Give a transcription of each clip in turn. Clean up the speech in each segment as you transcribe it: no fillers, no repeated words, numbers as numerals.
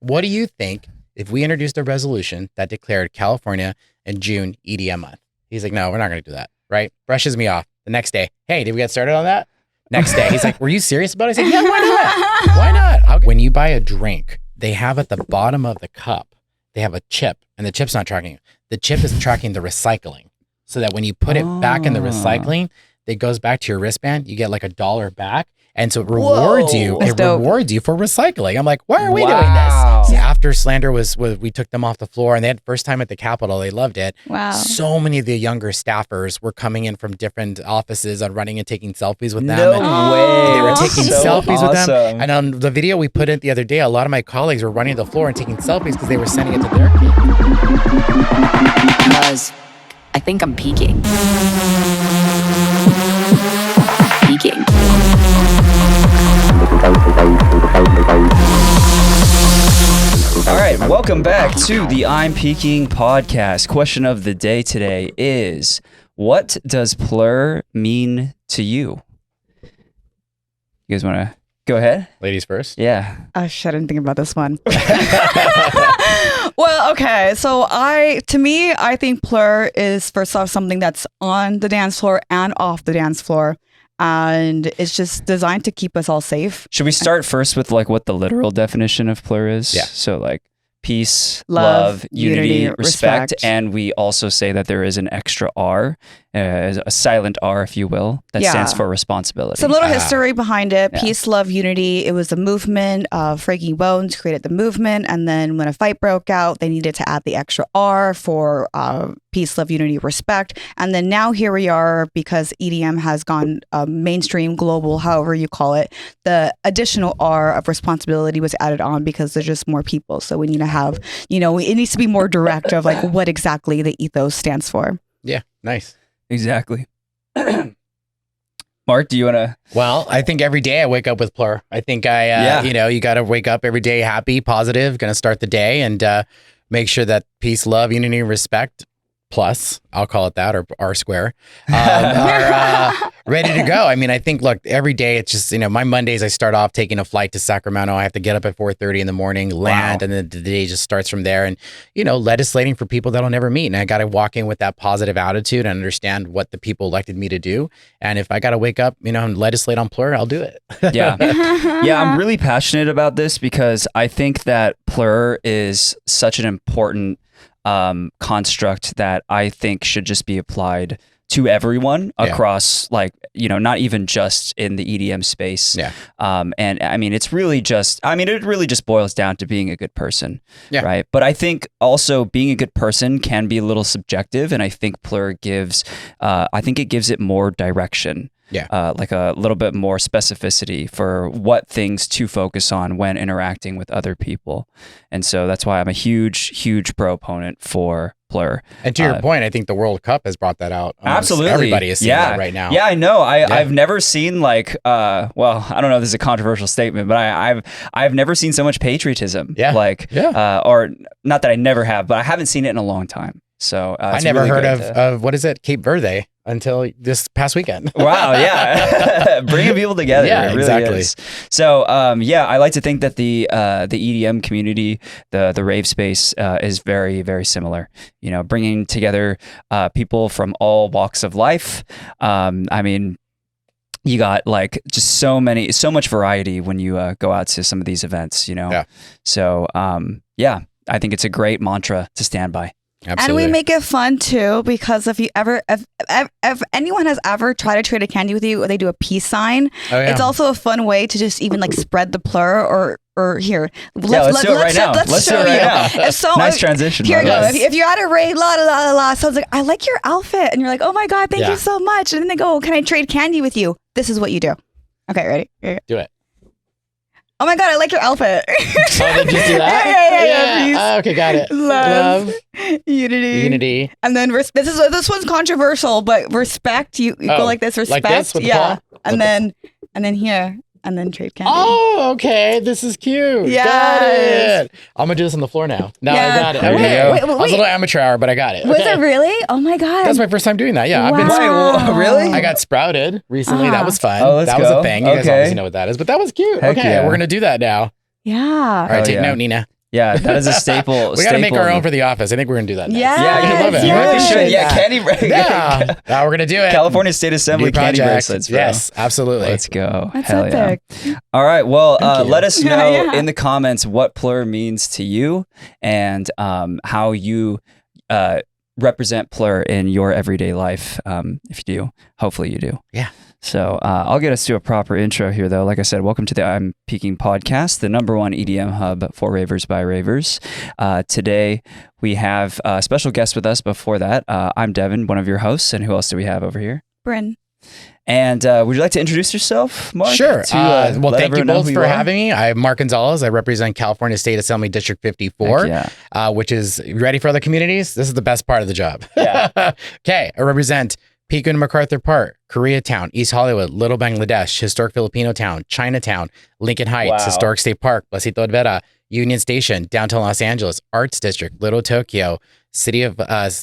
what do you think if we introduced a resolution that declared California in June EDM month? He's like, no, we're not going to do that. Right? Brushes me off. The next day, hey, did we get started on that? Next day, he's like, were you serious about it? I said, yeah, why not? Why not? When you buy a drink, they have at the bottom of the cup, they have a chip, and the chip's not tracking it. The chip is tracking the recycling, so that when you put it back in the recycling, it goes back to your wristband. You get like $1 back. And so it rewards you. It rewards you for recycling. I'm like, why are we doing this? So after Slander was, we took them off the floor, and they had first time at the Capitol. They loved it. Wow. So many of the younger staffers were coming in from different offices and running and taking selfies with them. No way. They were taking So selfies with them. awesome. And on the video we put in the other day, a lot of my colleagues were running to the floor and taking selfies because they were sending it to their kids. Because I think I'm peaking. Peaking. All right, welcome back to the I'm Peaking podcast. Question of the day today is, what does PLUR mean to you? You guys want to go ahead? Ladies first. Yeah. Oh shit, I didn't think about this one. Well, okay. So I think PLUR is first off something that's on the dance floor and off the dance floor. And it's just designed to keep us all safe. Should we start first with like what the literal definition of PLUR is? Yeah. So like peace, Love, unity, unity, respect. respect. And we also say that there is an extra R, a silent R, if you will, that stands for responsibility. Some little history behind it. Yeah. Peace, love, unity. It was a movement. Frankie Bones created the movement. And then when a fight broke out, they needed to add the extra R for peace, love, unity, respect. And then now here we are, because EDM has gone mainstream, global, however you call it. The additional R of responsibility was added on because there's just more people. So we need to have, it needs to be more direct of like what exactly the ethos stands for. Yeah, nice. Exactly. Mark, do you want to? Well, I think every day I wake up with PLUR. I think you got to wake up every day happy, positive, going to start the day and make sure that peace, love, unity, respect, plus, I'll call it that, or R square, are ready to go. I mean, I think, look, every day it's just, my Mondays, I start off taking a flight to Sacramento. I have to get up at 4:30 in the morning, land, and then the day just starts from there. And, legislating for people that I'll never meet. And I got to walk in with that positive attitude and understand what the people elected me to do. And if I got to wake up, and legislate on PLUR, I'll do it. Yeah. Yeah, I'm really passionate about this because I think that PLUR is such an important construct that I think should just be applied to everyone across, not even just in the EDM space. Yeah. And I mean, it really just boils down to being a good person. Yeah. Right. But I think also being a good person can be a little subjective. And I think PLUR gives it more direction. Yeah. Like a little bit more specificity for what things to focus on when interacting with other people. And so that's why I'm a huge, huge proponent for PLUR. And to your point, I think the World Cup has brought that out. Absolutely. Everybody is seeing that right now. Yeah, I know. I've never seen I don't know if this is a controversial statement, but I've never seen so much patriotism. Yeah. Or not that I never have, but I haven't seen it in a long time. So I never heard of what is it, Cape Verde, until this past weekend. Wow, yeah, bringing people together. Yeah, it really exactly. is. So I like to think that the EDM community, the rave space, is very, very similar. Bringing together people from all walks of life. I mean, you got just so much variety when you go out to some of these events. Yeah. So I think it's a great mantra to stand by. Absolutely. And we make it fun too, because if anyone has ever tried to trade a candy with you, or they do a peace sign, it's also a fun way to just even spread the PLUR or here. Let's do it right now. Let's show you. Nice transition. Here you go. If you're at a rave, someone's like, I like your outfit, and you're like, oh my god, thank you so much. And then they go, can I trade candy with you? This is what you do. Okay, ready? Do it. Oh my god, I like your outfit. Oh, did you do that? Yeah. Okay, got it. Love, unity, and then this one's controversial, but respect. You go like this, respect, like this with the paw? and then here, and then trade candy. Oh, okay, this is cute. Yes. Got it. I'm gonna do this on the floor now. I got it. There you Okay. go. Wait. I was a little amateur hour, but I got it. Was Okay. it really? Oh my god, That's my first time doing that. Yeah, Wow. Really? I got sprouted recently. That was fun. Oh, let's that was go. a thing. You guys Okay. obviously know what that is, but that was cute. Heck okay, yeah. we're gonna do that now. yeah. All right, take yeah. note, Nina. Yeah, that is a staple. We got to make our own for the office. I think we're going to do that next. Yeah. Yeah, I love it. you really should. Yeah, candy. Yeah, we're going to do it. California State Assembly New candy project. bracelets. Bro. Yes, absolutely. Let's go. That's Hell epic. yeah. All right. Well, let us know Yeah. in the comments what PLUR means to you and how you represent PLUR in your everyday life. If you do, hopefully you do. Yeah. So I'll get us to a proper intro here, though. Like I said, welcome to the I'm Peaking podcast, the #1 EDM hub for ravers by ravers. Today, we have a special guest with us. Before that, I'm Devin, one of your hosts. And who else do we have over here? Bryn. And would you like to introduce yourself, Mark? Sure. To, well, let thank you everyone know both who for you are? having me. I'm Mark Gonzalez. I represent California State Assembly District 54, Heck yeah. which is, you ready for other communities? This is the best part of the job. Yeah. Okay. I represent Pico and MacArthur Park, Koreatown, East Hollywood, Little Bangladesh, Historic Filipino Town, Chinatown, Lincoln Heights, Wow. Historic State Park, Placito de Vera, Union Station, Downtown Los Angeles, Arts District, Little Tokyo, City of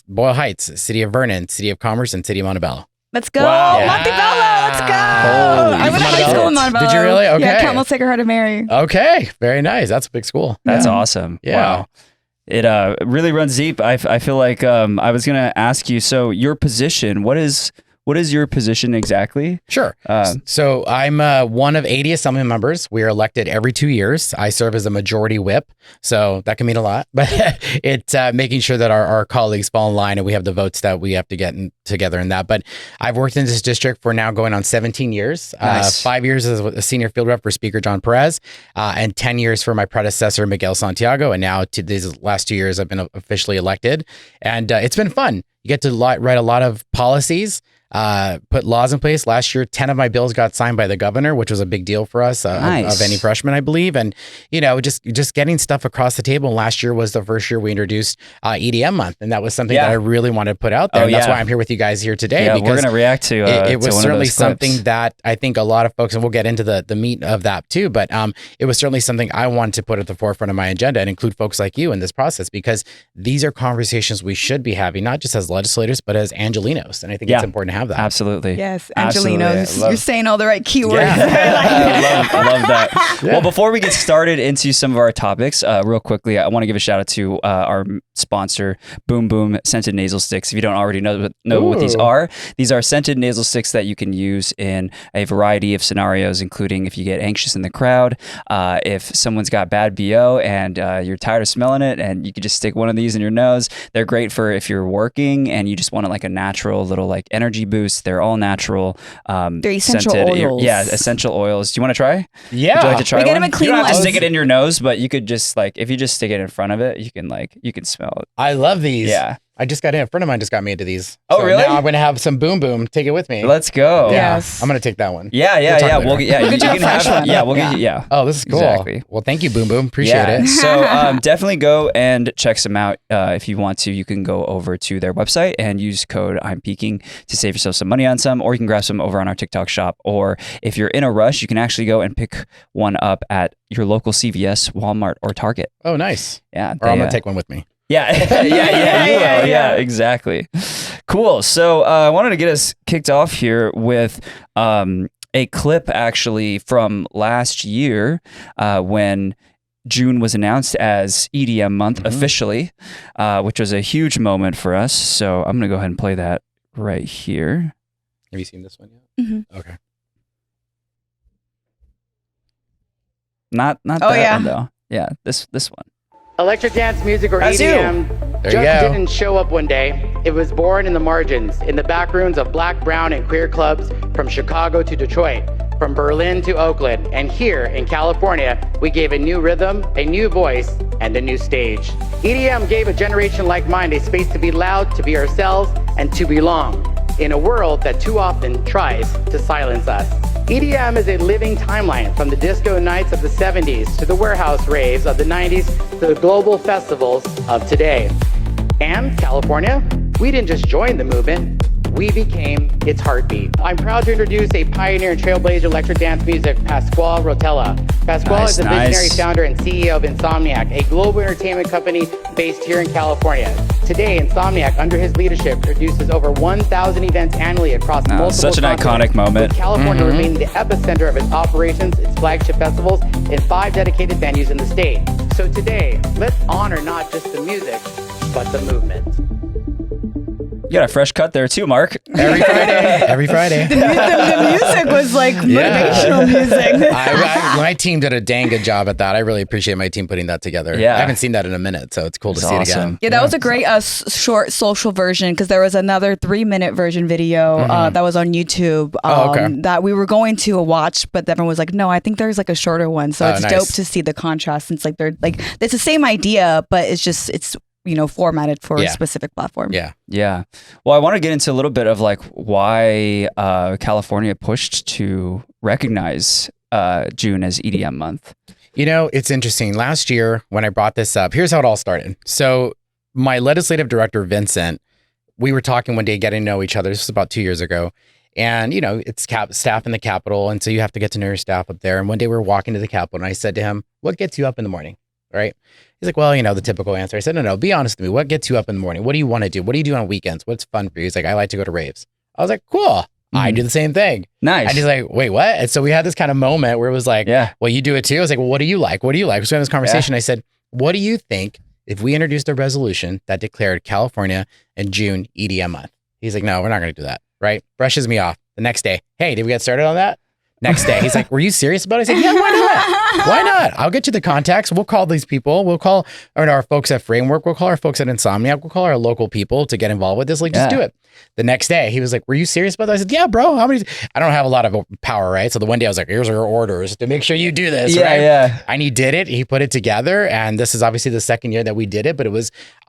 Boyle Heights, City of Vernon, City of Commerce, and City of Montebello. Let's go. Wow. Montebello. Let's go. Holy I went to high Montebello. school in Montebello. Did you really? Okay. Yeah, Count Sacred Heart of Mary. Okay. Very nice. That's a big school. That's Yeah. awesome. Yeah. Wow. It really runs deep. I feel like I was going to ask you, so your position, what is your position exactly? Sure. So I'm one of 80 assembly members. We are elected every 2 years. I serve as a majority whip, so that can mean a lot. But it's making sure that our colleagues fall in line and we have the votes that we have to get together in that. But I've worked in this district for now going on 17 years. Nice. 5 years as a senior field rep for Speaker John Perez, and 10 years for my predecessor Miguel Santiago. And now to these last 2 years, I've been officially elected, and it's been fun. You get to write a lot of policies. Put laws in place. Last year, 10 of my bills got signed by the governor, which was a big deal for us Nice. of any freshman, I believe. And, just getting stuff across the table. And last year was the first year we introduced EDM Month. And that was something that I really wanted to put out there. Oh, and that's yeah. why I'm here with you guys here today. Yeah, because we're going to react to it was to one certainly of those clips. something that I think a lot of folks, and we'll get into the meat of that too, but it was certainly something I wanted to put at the forefront of my agenda and include folks like you in this process, because these are conversations we should be having, not just as legislators, but as Angelinos. And I think it's important to have that. Absolutely. Yes, Absolutely. Angelinos. I love- You're saying all the right keywords. I love that. Yeah. Well, before we get started into some of our topics, real quickly, I want to give a shout out to our sponsor, Boom Boom Scented Nasal Sticks. If you don't already know what these are scented nasal sticks that you can use in a variety of scenarios, including if you get anxious in the crowd, if someone's got bad BO and you're tired of smelling it, and you can just stick one of these in your nose. They're great for if you're working and you just want a natural little energy boost. They're all natural. They're essential scented oils. Yeah, essential oils. Do you want to try? Yeah. Would you like to try We get one? them at Clean You don't have to Labs. stick it in your nose, but you could just if you just stick it in front of it, you can smell it. I love these. Yeah. I just got in. A friend of mine just got me into these. Oh, So really? Now I'm going to have some Boom Boom. Take it with me. Let's go. Yeah. Yes. I'm going to take that one. Yeah, We'll talk later. We'll get We'll get you a can fresh have one. Yeah, we'll Yeah. get you. Yeah. Oh, this is cool. Exactly. Well, thank you, Boom Boom. Appreciate it. So definitely go and check some out. If you want to, you can go over to their website and use code I'm Peaking to save yourself some money on some, or you can grab some over on our TikTok shop. Or if you're in a rush, you can actually go and pick one up at your local CVS, Walmart, or Target. Oh, nice. Yeah. Or I'm going to take one with me. Yeah, you will. Yeah, exactly. Cool. So I wanted to get us kicked off here with a clip actually from last year when June was announced as EDM Month officially, which was a huge moment for us. So I'm going to go ahead and play that right here. Have you seen this one yet? Mhm. Okay. Not Oh, that yeah. one though. Yeah, this one. Electric dance music, or That's you. EDM, There just you go. didn't show up one day. It was born in the margins, in the back rooms of black, brown, and queer clubs from Chicago to Detroit, from Berlin to Oakland. And here in California, we gave a new rhythm, a new voice, and a new stage. EDM gave a generation like mine a space to be loud, to be ourselves, and to belong in a world that too often tries to silence us. EDM is a living timeline from the disco nights of the 70s to the warehouse raves of the 90s to the global festivals of today. And California, we didn't just join the movement, we became its heartbeat. I'm proud to introduce a pioneer and trailblazer electric dance music, Pasquale Rotella. Pasquale is the visionary founder and CEO of Insomniac, a global entertainment company based here in California. Today, Insomniac, under his leadership, produces over 1,000 events annually across multiple such an continents, iconic moment. with California remaining the epicenter of its operations, its flagship festivals, and 5 dedicated venues in the state. So today, let's honor not just the music, but the movement. You got a fresh cut there too, Mark. Every Friday. Every Friday. The music was like motivational music. My team did a dang good job at that. I really appreciate my team putting that together. Yeah. I haven't seen that in a minute, so it's cool to see it again. Yeah, that was a great short social version because there was another 3-minute version video that was on YouTube that we were going to watch, but everyone was like, no, I think there's like a shorter one. So it's dope to see the contrast since like they're like, it's the same idea, but it's formatted for a specific platform. Yeah. Well, I want to get into a little bit of like why California pushed to recognize June as EDM month. It's interesting. Last year when I brought this up, here's how it all started. So my legislative director, Vincent, we were talking one day, getting to know each other. This was about 2 years ago. And, it's staff in the Capitol. And so you have to get to know your staff up there. And one day we were walking to the Capitol and I said to him, what gets you up in the morning? Right? He's like, well, the typical answer. I said, no, be honest with me. What gets you up in the morning? What do you want to do? What do you do on weekends? What's fun for you? He's like, I like to go to raves. I was like, cool. I do the same thing. Nice. And he's like, wait, what? And so we had this kind of moment where it was like, well, you do it too. I was like, well, what do you like? What do you like? So we had this conversation. I said, what do you think if we introduced a resolution that declared California and June EDM month? He's like, no, we're not going to do that. Right? Brushes me off. The next day, hey, did we get started on that? Next day, he's like, were you serious about it? I said, yeah, why not? Why not? I'll get you the contacts. We'll call these people. We'll call our folks at Framework. We'll call our folks at Insomniac. We'll call our local people to get involved with this. Like, just do it. The next day, he was like, were you serious about that? I said, yeah, bro. How many? I don't have a lot of power, right? So the one day I was like, here's your orders to make sure you do this, right? Yeah. And he did it. He put it together. And this is obviously the second year that we did it. But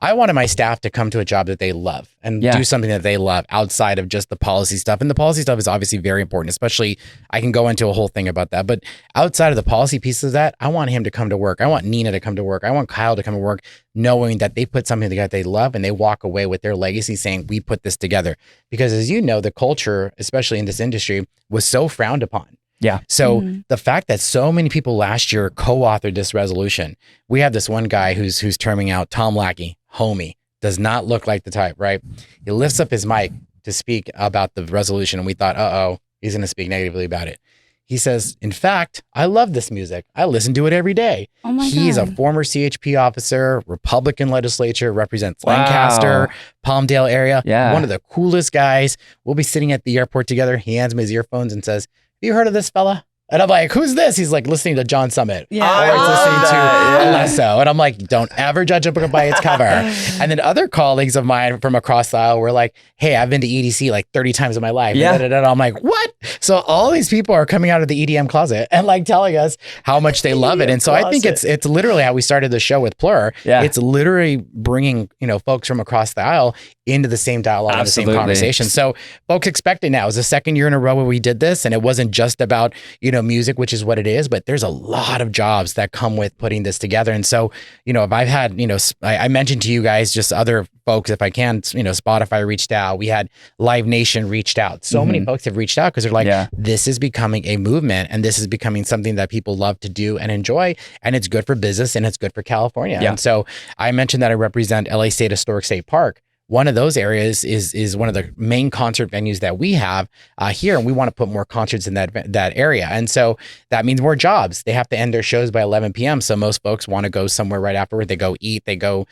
I wanted my staff to come to a job that they love and do something that they love outside of just the policy stuff. And the policy stuff is obviously very important, especially I can go into a whole thing about that. But outside of the policy pieces of that, I want him to come to work. I want Nina to come to work. I want Kyle to come to work knowing that they put something together they love and they walk away with their legacy saying, we put this together. Because as you know, the culture, especially in this industry, was so frowned upon. Yeah. So the fact that so many people last year co-authored this resolution, we have this one guy who's terming out Tom Lackey, homie, does not look like the type, right? He lifts up his mic to speak about the resolution and we thought, he's going to speak negatively about it. He says, in fact, I love this music. I listen to it every day. Oh my He's God. a former CHP officer, Republican legislature, represents Lancaster, Palmdale area. Yeah. One of the coolest guys. We'll be sitting at the airport together. He hands me his earphones and says, have you heard of this fella? And I'm like, who's this? He's like listening to John Summit. Yeah. Or he's listening to Yeah. Alesso. And I'm like, don't ever judge a book by its cover. And then other colleagues of mine from across the aisle were like, hey, I've been to EDC like 30 times in my life. Yeah. And I'm like, what? So all these people are coming out of the EDM closet and like telling us how much they love it. And so I think it's literally how we started the show with PLUR. Yeah. It's literally bringing, folks from across the aisle into the same dialogue and the same conversation. So folks expect it now. It's the second year in a row where we did this and it wasn't just about, music, which is what it is, but there's a lot of jobs that come with putting this together. And so, if I've had, I mentioned to you guys, just other folks, if I can, Spotify reached out, we had Live Nation reached out. So many folks have reached out because they're like, this is becoming a movement and this is becoming something that people love to do and enjoy. And it's good for business and it's good for California. And so I mentioned that I represent LA State Historic State Park. One of those areas is one of the main concert venues that we have here, and we want to put more concerts in that area. And so that means more jobs. They have to end their shows by 11 p.m. So most folks want to go somewhere right afterward. They go eat, they go,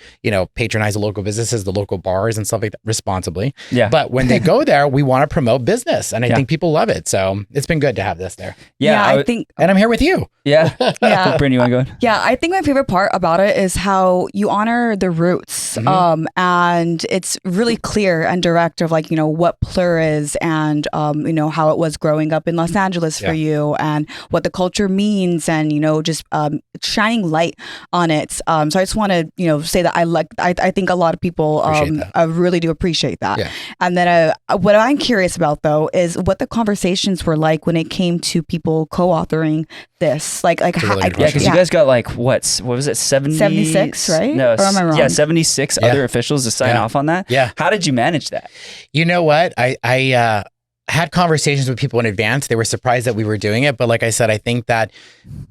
patronize the local businesses, the local bars and stuff like that responsibly. Yeah. But when they go there, we want to promote business, and I think people love it. So it's been good to have this there. I think. And I'm here with you. Yeah. Yeah. Brittany, you want to go? Yeah, I think my favorite part about it is how you honor the roots, and it's really clear and direct of what PLUR is and how it was growing up in Los Angeles for you and what the culture means and just shining light on it. So I just want to say that I think a lot of people really do appreciate that. Yeah. And then what I'm curious about though is what the conversations were like when it came to people co-authoring this. Like how, really good Yeah, because you guys got what was it, 76, right? No, Or am I wrong? Yeah, 76 other officials to sign off on that. Yeah. How did you manage that? You know what? I had conversations with people in advance. They were surprised that we were doing it. But like I said, I think that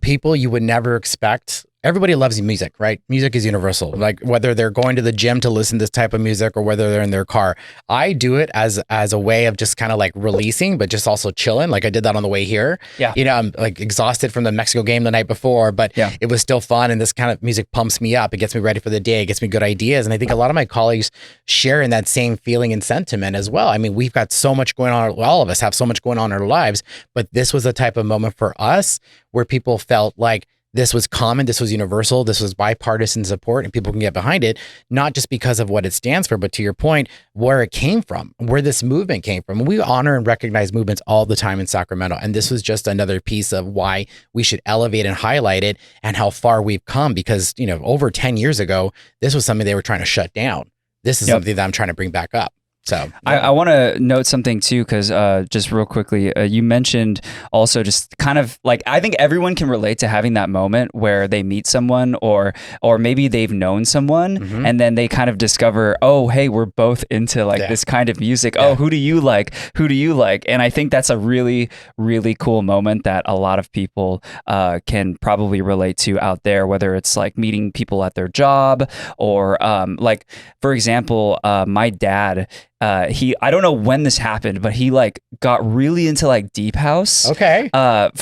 people you would never expect everybody loves music, right? Music is universal. Like whether they're going to the gym to listen to this type of music or whether they're in their car, I do it as a way of just kind of like releasing, but just also chilling. Like I did that on the way here. Yeah. You know, I'm like exhausted from the Mexico game the night before, but it was still fun. And this kind of music pumps me up. It gets me ready for the day. It gets me good ideas. And I think a lot of my colleagues share in that same feeling and sentiment as well. I mean, we've got so much going on. All of us have so much going on in our lives, but this was the type of moment for us where people felt like this was common, this was universal, this was bipartisan support, and people can get behind it, not just because of what it stands for, but to your point, where it came from, where this movement came from. We honor and recognize movements all the time in Sacramento. And this was just another piece of why we should elevate and highlight it and how far we've come, because, you know, over 10 years ago, this was something they were trying to shut down. This is something that I'm trying to bring back up. So I want to note something too, because just real quickly, you mentioned also just kind of like, I think everyone can relate to having that moment where they meet someone or maybe they've known someone and then they kind of discover, oh, hey, we're both into like this kind of music. Oh, who do you like? Who do you like? And I think that's a really, really cool moment that a lot of people can probably relate to out there, whether it's like meeting people at their job or like, for example, my dad, I don't know when this happened, but he like got really into like deep house. Okay.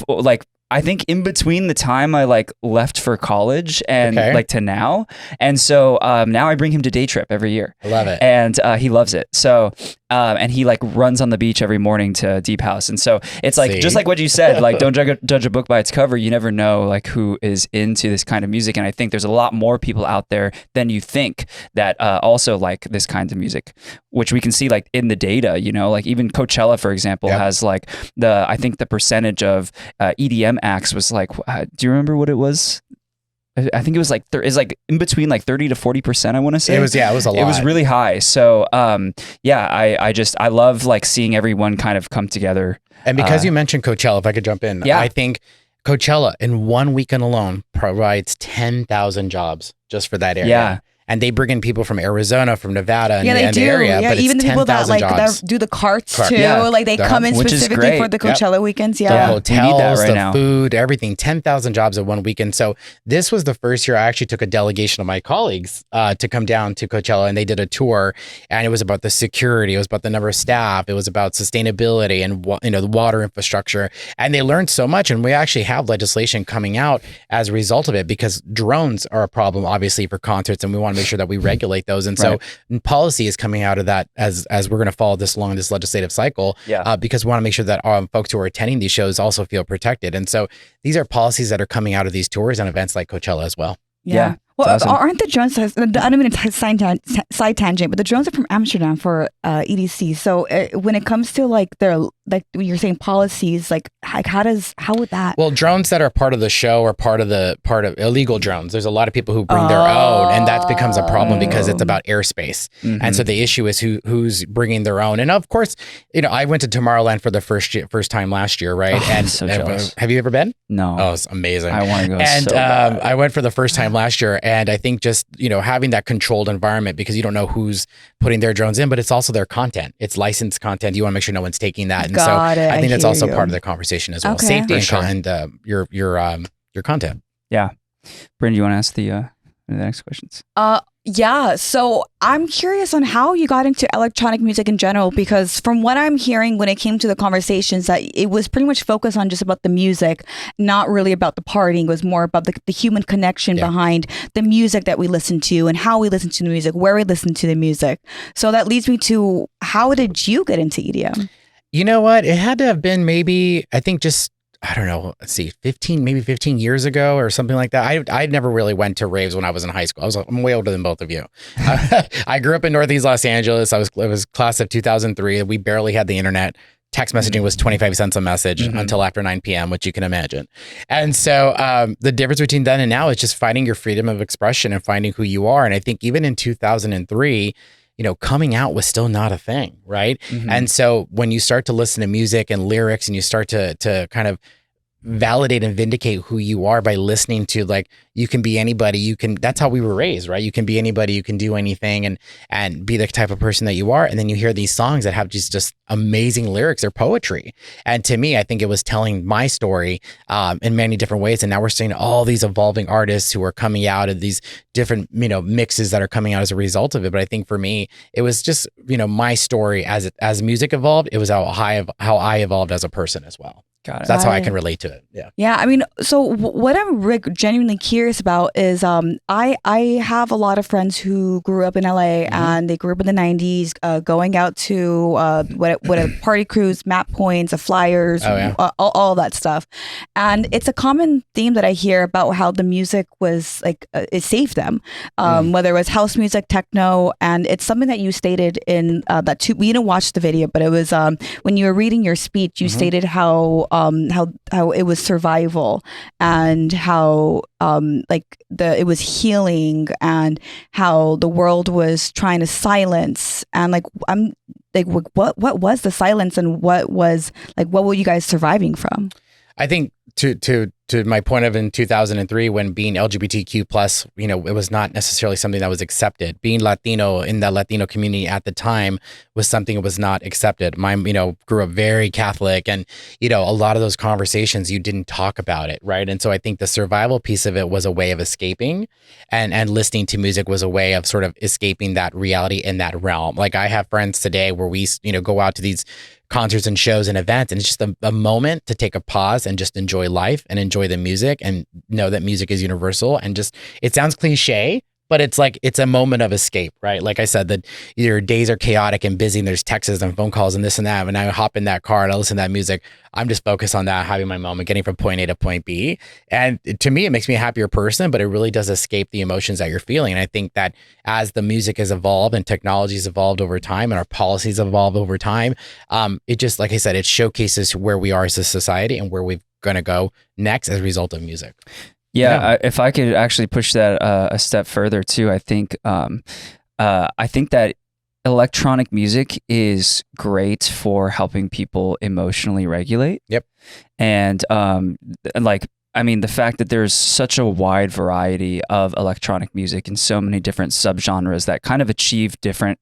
Like I think in between the time I like left for college and like to now. And so now I bring him to day trip every year. I love it. And he loves it. So and he like runs on the beach every morning to deep house. And so it's like, just like what you said, like don't judge a book by its cover. You never know like who is into this kind of music. And I think there's a lot more people out there than you think that also like this kind of music, which we can see like in the data, you know, like even Coachella, for example, has like I think the percentage of EDM acts was like, do you remember what it was? I think it was like it's like in between like 30 to 40%. I want to say it was a lot. It was really high. So I love like seeing everyone kind of come together. And because you mentioned Coachella, if I could jump in, I think Coachella in one weekend alone provides 10,000 jobs just for that area. Yeah. And they bring in people from Arizona, from Nevada, and they the do. area. Yeah, but even it's the people that 10,000 like jobs. that do the carts too. Yeah. Like they come in Which is specifically great. for the Coachella weekends. The Yeah. hotels, right the now. food, everything. 10,000 jobs in one weekend. So this was the first year I actually took a delegation of my colleagues to come down to Coachella, and they did a tour. And it was about the security. It was about the number of staff. It was about sustainability and the water infrastructure. And they learned so much. And we actually have legislation coming out as a result of it, because drones are a problem, obviously, for concerts, and we want to make sure that we regulate those. And so policy is coming out of that as we're going to follow this along this legislative cycle, because we want to make sure that folks who are attending these shows also feel protected. And so these are policies that are coming out of these tours and events like Coachella as well. Yeah. Well, awesome. aren't the drones, I don't mean to side tangent, but the drones are from Amsterdam for EDC. So when it comes to like you're saying policies, like how would that? Well, drones that are part of the show are part of illegal drones. There's a lot of people who bring their own, and that becomes a problem because it's about airspace. And so the issue is who's bringing their own. And of course, I went to Tomorrowland for the first time last year, right? Oh, and so jealous. Have you ever been? No. Oh, it's amazing. I want to go. And so bad. I went for the first time last year, and I think just having that controlled environment, because you don't know who's putting their drones in, but it's also their content. It's licensed content. You want to make sure no one's taking that. And I think that's also part of the conversation as well. Okay. Safety For and your content. Yeah. Bryn, do you want to ask the next questions? Yeah. So I'm curious on how you got into electronic music in general, because from what I'm hearing when it came to the conversations, that it was pretty much focused on just about the music, not really about the partying. It was more about the human connection behind the music that we listen to and how we listen to the music, where we listen to the music. So that leads me to, how did you get into EDM? You know what? It had to have been maybe, I think I don't know, let's see, 15 years ago or something like that. I never really went to raves when I was in high school. I'm way older than both of you. I grew up in Northeast Los Angeles. I was class of 2003. We barely had the internet. Text messaging was 25 cents a message until after 9 p.m., which you can imagine. And so the difference between then and now is just finding your freedom of expression and finding who you are. And I think even in 2003, coming out was still not a thing, right? And so when you start to listen to music and lyrics and you start to kind of validate and vindicate who you are by listening to, like, you can be anybody. That's how we were raised, right? You can be anybody, you can do anything and be the type of person that you are. And then you hear these songs that have just amazing lyrics or poetry. And to me, I think it was telling my story in many different ways. And now we're seeing all these evolving artists who are coming out of these different, mixes that are coming out as a result of it. But I think for me, it was just, my story as music evolved. It was how I evolved as a person as well. Got it. So that's how I can relate to it. Yeah. Yeah. I mean, so what I'm genuinely curious about is I have a lot of friends who grew up in LA and they grew up in the 90s, going out to what party crews, map points, flyers, all that stuff. And it's a common theme that I hear about how the music was like, it saved them, whether it was house music, techno. And it's something that you stated in we didn't watch the video, but it was when you were reading your speech, you stated how it was survival and how it was healing and how the world was trying to silence and what was the silence and what were you guys surviving from? I think to my point of in 2003, when being LGBTQ plus, it was not necessarily something that was accepted. Being Latino in the Latino community at the time was something that was not accepted. Mine, grew up very Catholic, and a lot of those conversations you didn't talk about it, right? And so I think the survival piece of it was a way of escaping, and listening to music was a way of sort of escaping that reality in that realm. Like I have friends today where we go out to these concerts and shows and events, and it's just a moment to take a pause and just enjoy life and enjoy the music and know that music is universal. And just, it sounds cliche, but it's a moment of escape, right? Like I said, that your days are chaotic and busy and there's texts and phone calls and this and that. And I hop in that car and I listen to that music. I'm just focused on that, having my moment, getting from point A to point B. And to me, it makes me a happier person, but it really does escape the emotions that you're feeling. And I think that as the music has evolved and technology has evolved over time and our policies evolve over time, it just, like I said, it showcases where we are as a society and where we're going to go next as a result of music. Yeah, if I could actually push that a step further too, I think that electronic music is great for helping people emotionally regulate. Yep. And the fact that there's such a wide variety of electronic music and so many different subgenres that kind of achieve different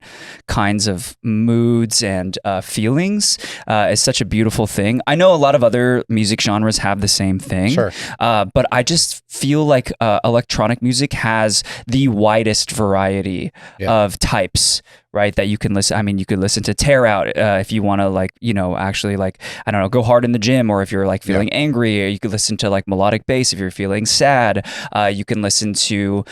kinds of moods and feelings is such a beautiful thing. I know a lot of other music genres have the same thing, sure. But I just feel like electronic music has the widest variety of types, right? That you can listen. I mean, you could listen to Tear Out if you want to actually I don't know, go hard in the gym, or if you're feeling angry, or you could listen to melodic bass if you're feeling sad. You can listen to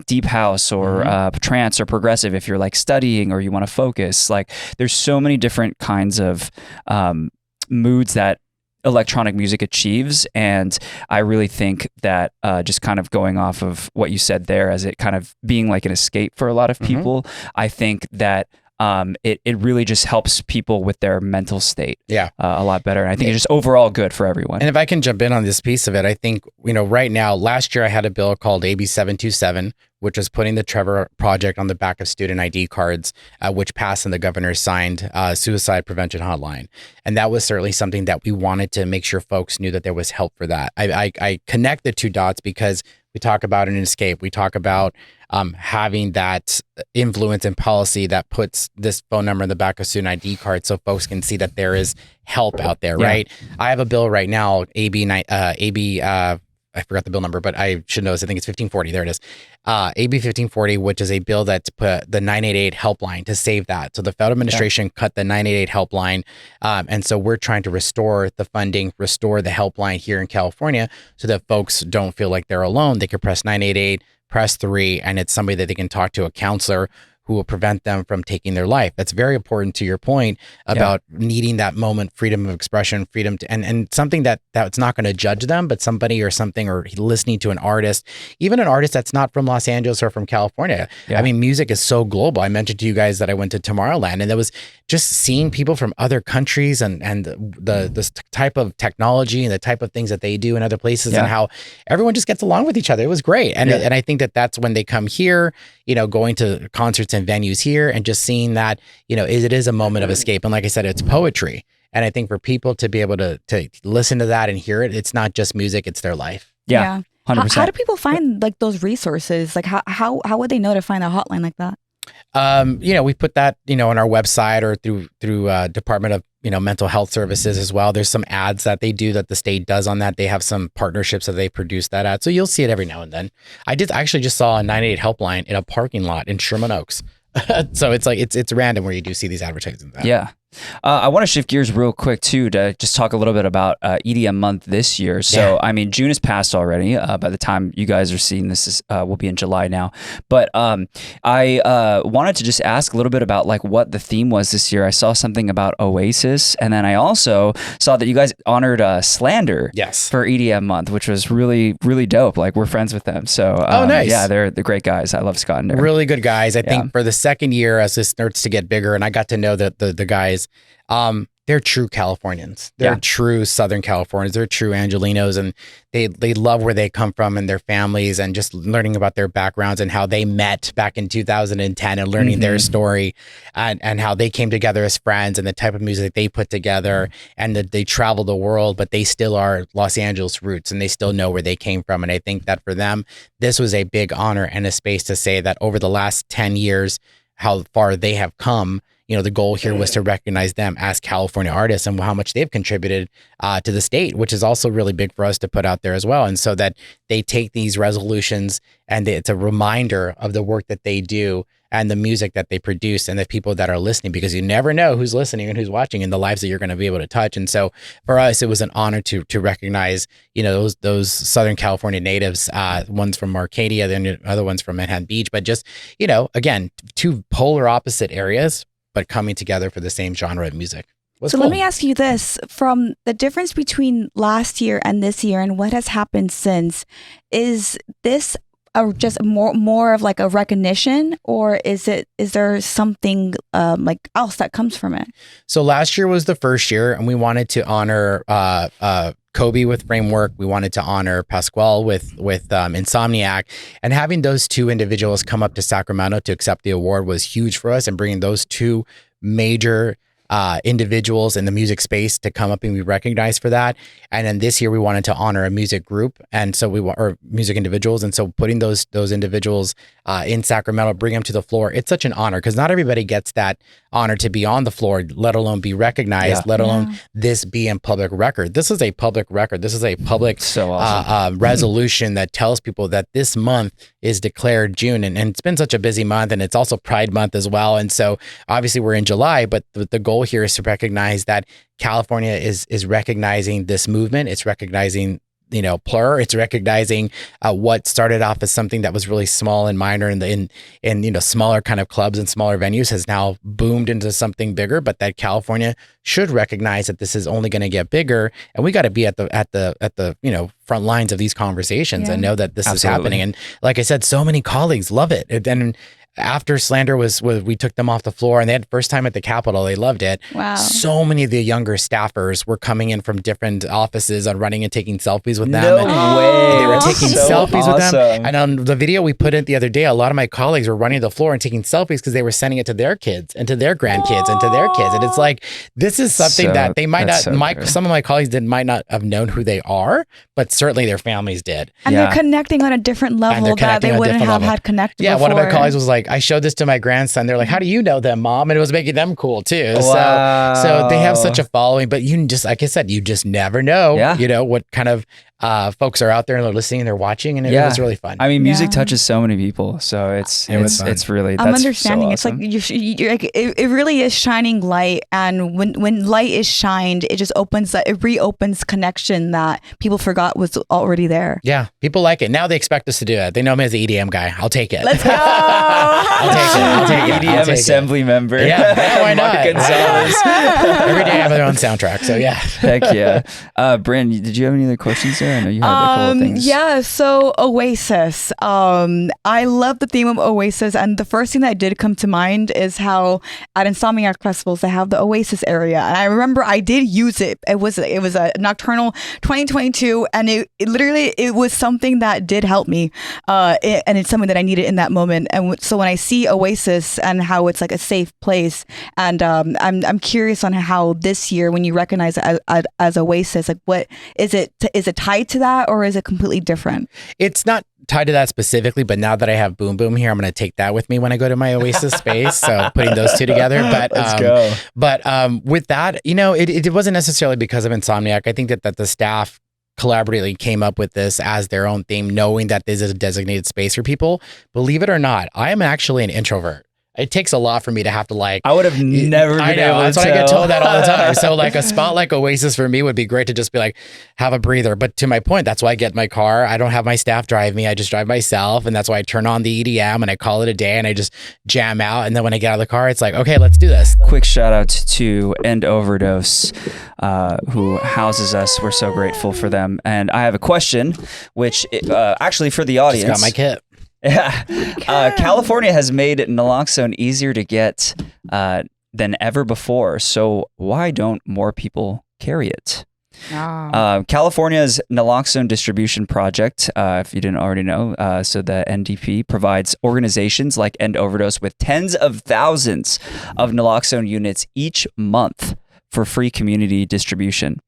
deep house or trance or progressive if you're studying or you want to focus. There's so many different kinds of moods that electronic music achieves, and I really think that just kind of going off of what you said there, as it kind of being an escape for a lot of people, I think that it really just helps people with their mental state a lot better. And I think it's just overall good for everyone. And if I can jump in on this piece of it, I think, right now, last year I had a bill called AB 727, which was putting the Trevor Project on the back of student ID cards, which passed and the governor signed suicide prevention hotline. And that was certainly something that we wanted to make sure folks knew that there was help for that. I connect the two dots because we talk about an escape. We talk about having that influence in policy that puts this phone number in the back of student ID cards so folks can see that there is help out there, right? I have a bill right now, I forgot the bill number, but I should know this. I think it's 1540. There it is. AB 1540, which is a bill that's put the 988 helpline to save that. So the federal administration cut the 988 helpline. And so we're trying to restore the funding, restore the helpline here in California so that folks don't feel like they're alone. They can press 988, press 3, and it's somebody that they can talk to, a counselor who will prevent them from taking their life. That's very important to your point about needing that moment, freedom of expression, freedom to, and something that's not going to judge them, but somebody or something, or listening to an artist, even an artist that's not from Los Angeles or from California. I mean, music is so global. I mentioned to you guys that I went to Tomorrowland, and there was just seeing people from other countries and the type of technology and the type of things that they do in other places and how everyone just gets along with each other. It was great. And I think that's when they come here, going to concerts and venues here and just seeing that, it is a moment of escape. And like I said, it's poetry. And I think for people to be able to listen to that and hear it, it's not just music, it's their life. Yeah. 100%. How do people find like those resources? Like how would they know to find a hotline like that? We put that, on our website or through Department of, Mental Health Services as well. There's some ads that they do that the state does on that. They have some partnerships that they produce that ad. So you'll see it every now and then. I actually just saw a 988 helpline in a parking lot in Sherman Oaks. So it's like, it's random where you do see these advertisements. Yeah. I want to shift gears real quick too to just talk a little bit about EDM month this year. So, I mean, June is passed already. By the time you guys are seeing this, we'll be in July now. But I wanted to just ask a little bit about like what the theme was this year. I saw something about Oasis, and then I also saw that you guys honored Slander for EDM month, which was really, really dope. Like we're friends with them. So, nice. Yeah, they're great guys. I love Scott and Derek. Really good guys. I think for the second year as this starts to get bigger, and I got to know the guys. They're true Californians. They're true Southern Californians. They're true Angelinos, and they love where they come from and their families, and just learning about their backgrounds and how they met back in 2010 and learning their story and how they came together as friends and the type of music they put together, and that they travel the world, but they still are Los Angeles roots and they still know where they came from. And I think that for them, this was a big honor and a space to say that over the last 10 years, how far they have come. The goal here was to recognize them as California artists and how much they've contributed to the state, which is also really big for us to put out there as well. And so that they take these resolutions and it's a reminder of the work that they do and the music that they produce and the people that are listening, because you never know who's listening and who's watching and the lives that you're going to be able to touch. And so for us, it was an honor to recognize, those Southern California natives, ones from Arcadia, then the other ones from Manhattan Beach, but just, again, two polar opposite areas, but coming together for the same genre of music. So let me ask you this, from the difference between last year and this year and what has happened since, is this just more of like a recognition, or is there something like else that comes from it? So last year was the first year, and we wanted to honor Kobe with Framework. We wanted to honor Pasquale with Insomniac, and having those two individuals come up to Sacramento to accept the award was huge for us, and bringing those two major individuals in the music space to come up and be recognized for that. And then this year we wanted to honor a music group, and so or music individuals, and so putting those individuals in Sacramento, bring them to the floor. It's such an honor because not everybody gets that honor to be on the floor, let alone be recognized, let alone this be in public record. This is a public record. This is a public resolution that tells people that this month is declared June, and it's been such a busy month, and it's also Pride Month as well. And so obviously we're in July, but the goal here is to recognize that California is recognizing this movement. It's recognizing PLUR. It's recognizing what started off as something that was really small and minor in smaller kind of clubs and smaller venues has now boomed into something bigger. But that California should recognize that this is only going to get bigger, and we got to be at the front lines of these conversations and know that this is happening. And like I said, so many colleagues love it. And then after Slander was we took them off the floor, and they had first time at the Capitol. They loved it. Wow. So many of the younger staffers were coming in from different offices and running and taking selfies with them. No way. They were taking selfies with them. And on the video we put in the other day, a lot of my colleagues were running the floor and taking selfies because they were sending it to their kids and to their grandkids and to their kids. And it's like, this is something that they might not, some of my colleagues might not have known who they are, but certainly their families did. And they're connecting on a different level that they wouldn't have had connected before. One of my colleagues was like, I showed this to my grandson. They're like, how do you know them, Mom? And it was making them cool too. Wow. So they have such a following, but you just, like I said, you just never know, what kind of folks are out there and they're listening and they're watching, and it was really fun. I mean, music touches so many people, so it's really. I'm understanding. So awesome. It's like you're like it really is shining light, and when light is shined, it just reopens connection that people forgot was already there. Yeah, people like it now. They expect us to do it. They know me as the EDM guy. I'll take it. Let's go. I'll take it. EDM assembly member. Yeah, why not? Gonzalez. Every day I have their own soundtrack. So yeah. Heck yeah. Bryn, did you have any other questions there? I know you had a couple of things. Yeah, so Oasis. I love the theme of Oasis, and the first thing that did come to mind is how at Insomniac festivals they have the Oasis area, and I remember I did use it. It was a nocturnal 2022, and it literally was something that did help me, and it's something that I needed in that moment. And so when I see Oasis and how it's like a safe place, and I'm curious on how this year when you recognize it as Oasis, like what is it? Is it tied to that, or is it completely different? It's not tied to that specifically, but now that I have Boom Boom here, I'm going to take that with me when I go to my Oasis space. So putting those two together. But let's go. But with that, it wasn't necessarily because of Insomniac. I think that the staff collaboratively came up with this as their own theme, knowing that this is a designated space for people. Believe it or not, I am actually an introvert. It takes a lot for me to have to I would have never been able to that's what I get told that all the time. So like a spot like Oasis for me would be great to just be like, have a breather. But to my point, that's why I get in my car. I don't have my staff drive me. I just drive myself. And that's why I turn on the EDM and I call it a day and I just jam out. And then when I get out of the car, it's like, okay, let's do this. Quick shout out to End Overdose, who houses us. We're so grateful for them. And I have a question, which actually for the audience. Just got my kit. Yeah. California has made naloxone easier to get than ever before. So why don't more people carry it? California's naloxone distribution project, if you didn't already know, so the NDP provides organizations like End Overdose with tens of thousands of naloxone units each month for free community distribution.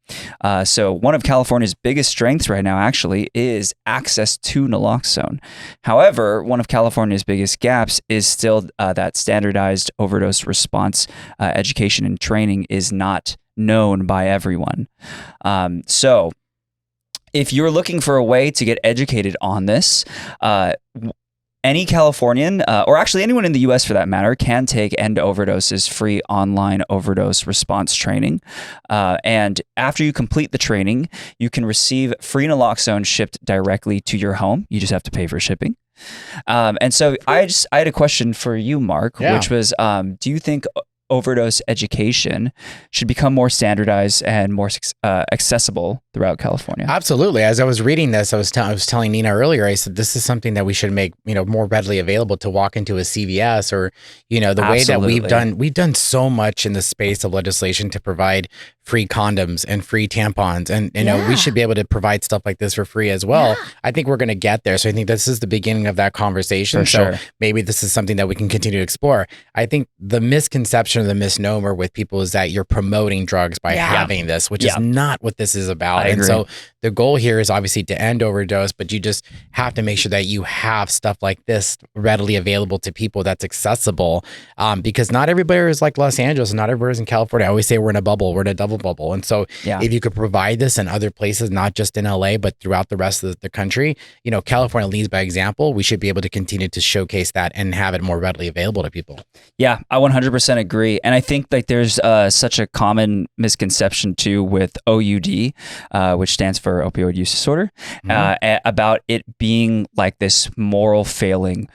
So one of California's biggest strengths right now actually is access to naloxone. However, one of California's biggest gaps is still that standardized overdose response education and training is not known by everyone. So if you're looking for a way to get educated on this, any Californian, or actually anyone in the US for that matter, can take End Overdose's free online overdose response training. And after you complete the training, you can receive free naloxone shipped directly to your home. You just have to pay for shipping. And so I had a question for you, Mark, which was, do you think overdose education should become more standardized and more accessible throughout California? Absolutely. As I was reading this, I was telling Nina earlier, I said, this is something that we should make, more readily available to walk into a CVS or, the way that we've done so much in the space of legislation to provide free condoms and free tampons. And, we should be able to provide stuff like this for free as well. Yeah. I think we're going to get there. So I think this is the beginning of that conversation. For sure. So maybe this is something that we can continue to explore. I think the misconception or the misnomer with people is that you're promoting drugs by having this, which is not what this is about. And so the goal here is obviously to end overdose, but you just have to make sure that you have stuff like this readily available to people that's accessible, because not everybody is like Los Angeles, not everybody is in California. I always say we're in a bubble, we're in a double bubble. And so if you could provide this in other places, not just in LA, but throughout the rest of the country, California leads by example. We should be able to continue to showcase that and have it more readily available to people. Yeah, I 100% agree. And I think like there's such a common misconception too with OUD, which stands for opioid use disorder, about it being like this moral failing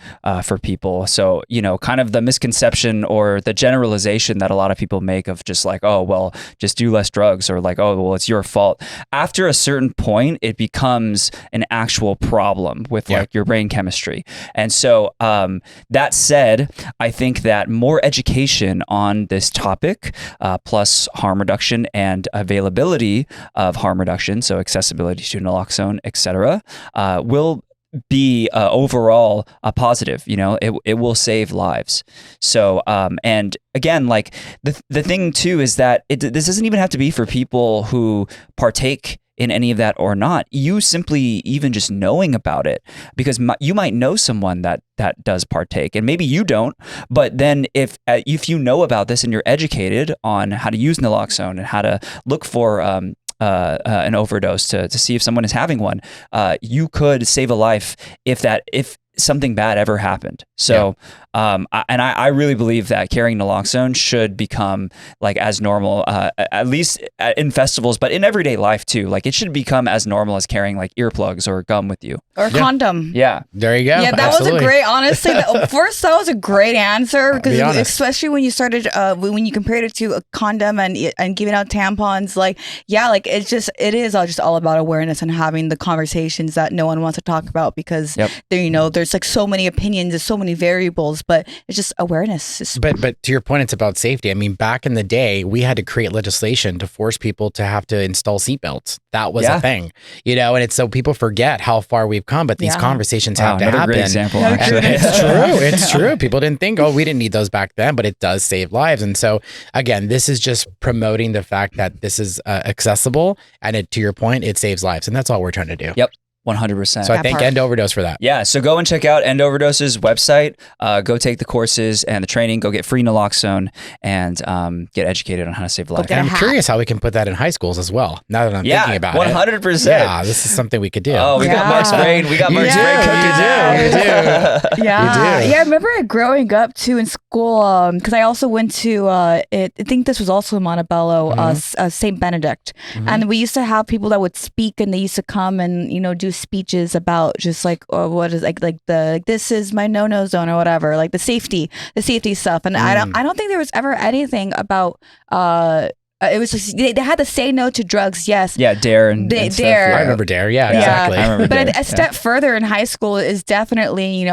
for people. So, kind of the misconception or the generalization that a lot of people make of just like, oh, well, just do less drugs, or like, oh, well, it's your fault. After a certain point, it becomes an actual problem with like your brain chemistry. And so that said, I think that more education on this topic, plus harm reduction and availability of harm reduction, so accessibility to naloxone, etc., will be overall a positive. It will save lives. So and again, like the thing too is that this doesn't even have to be for people who partake in any of that or not. You simply even just knowing about it, because you might know someone that does partake, and maybe you don't. But then if you know about this and you're educated on how to use naloxone and how to look for an overdose to see if someone is having one, you could save a life if something bad ever happened. So, I really believe that carrying naloxone should become like as normal, at least in festivals, but in everyday life too. Like it should become as normal as carrying like earplugs or gum with you. Or a condom. Yeah. There you go. Yeah, that Absolutely. was a great, honestly, first that was a great answer because Be honest. especially when you started, when you compared it to a condom and giving out tampons, like, yeah, like it is just all about awareness and having the conversations that no one wants to talk about because there, there's like so many opinions, there's so many variables, but it's just awareness. But to your point, it's about safety. I mean, back in the day, we had to create legislation to force people to have to install seatbelts. That was a thing, and it's so people forget how far we've come, but these conversations have to happen. Great example, And actually. it's true. People didn't think, we didn't need those back then, but it does save lives. And so again, this is just promoting the fact that this is accessible, and to your point, it saves lives, and that's all we're trying to do. Yep. 100%. So I thank End Overdose for that. Yeah. So go and check out End Overdose's website. Go take the courses and the training. Go get free naloxone and get educated on how to save lives. get And a I'm curious how we can put that in high schools as well. Now that I'm thinking about 100%. it. Yeah, this is something we could do. Oh, we got Mark's brain. We got Mark's brain cooking You do. Yeah, You do. yeah. I remember growing up too in school because I also went to I think this was also in Montebello, St. Benedict, and we used to have people that would speak, and they used to come and do speeches about just like what is like the this is my no zone or whatever, like the safety stuff, and I don't think there was ever anything about it was just, they had to say no to drugs. Yes. Yeah, DARE and stuff, DARE. I remember DARE. Yeah, exactly. I remember But DARE. a step further in high school is definitely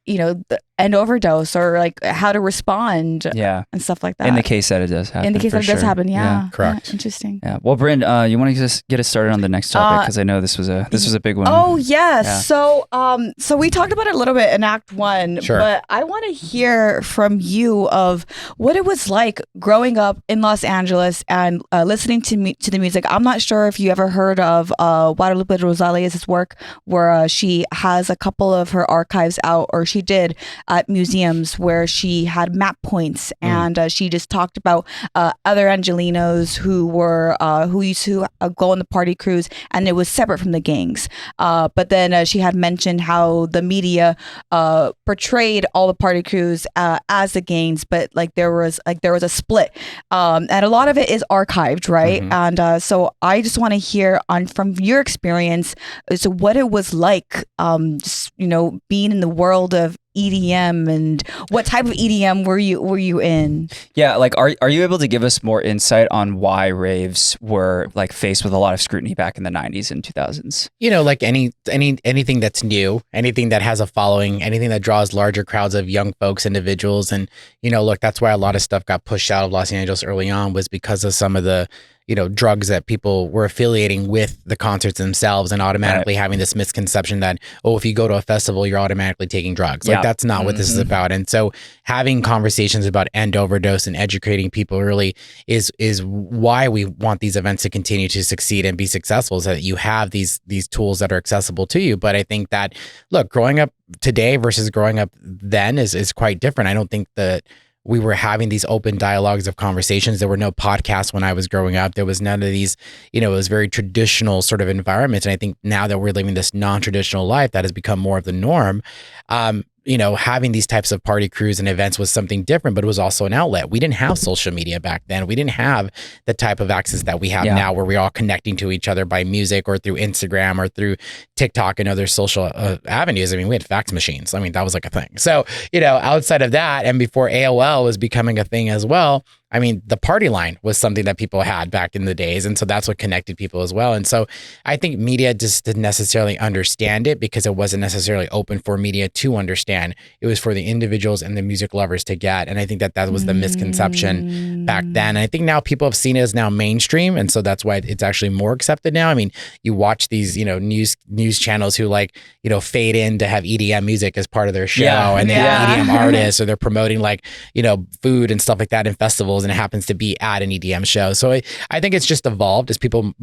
the End Overdose or like how to respond Yeah. and stuff like that. In the case that it does happen. In the case for that it does sure. happen, yeah. Correct. Yeah, interesting. Yeah. Well, Bryn, you want to just get us started on the next topic because I know this was a big one. Oh yes. Yeah. So we talked about it a little bit in Act 1, Sure. but I want to hear from you of what it was like growing up in Los Angeles and listening to the music. I'm not sure if you ever heard of Guadalupe Rosalez's work, where she has a couple of her archives out, or she did at museums where she had map points and she just talked about other Angelinos who used to go on the party cruise, and it was separate from the gangs. But then she had mentioned how the media portrayed all the party crews as the gangs, but there was a split, and a lot of it is archived, right? And so I just want to hear from your experience as to what it was like, just being in the world of EDM, and what type of EDM were you in? Yeah, are you able to give us more insight on why raves were faced with a lot of scrutiny back in the 90s and 2000s? Like anything that's new, anything that has a following, anything that draws larger crowds of young folks, individuals, and look, that's why a lot of stuff got pushed out of Los Angeles early on, was because of some of the drugs that people were affiliating with the concerts themselves, and automatically having this misconception that, if you go to a festival, you're automatically taking drugs. That's not what this is about. And so having conversations about End Overdose and educating people early is why we want these events to continue to succeed and be successful, so that you have these tools that are accessible to you. But I think that, look, growing up today versus growing up then is quite different. I don't think that we were having these open dialogues of conversations. There were no podcasts when I was growing up. There was none of these, it was very traditional sort of environment. And I think now that we're living this non-traditional life that has become more of the norm, having these types of party crews and events was something different, but it was also an outlet. We didn't have social media back then. We didn't have the type of access that we have now, where we're all connecting to each other by music or through Instagram or through TikTok and other social avenues. I mean, we had fax machines. I mean, that was like a thing. So, outside of that, and before AOL was becoming a thing as well, I mean, the party line was something that people had back in the days. And so that's what connected people as well. And so I think media just didn't necessarily understand it, because it wasn't necessarily open for media to understand. It was for the individuals and the music lovers to get. And I think that was the misconception back then. And I think now people have seen it as now mainstream. And so that's why it's actually more accepted now. I mean, you watch these, news channels who fade in to have EDM music as part of their show, and they have EDM artists, or they're promoting food and stuff like that in festivals, and it happens to be at an EDM show. So I think it's just evolved as people,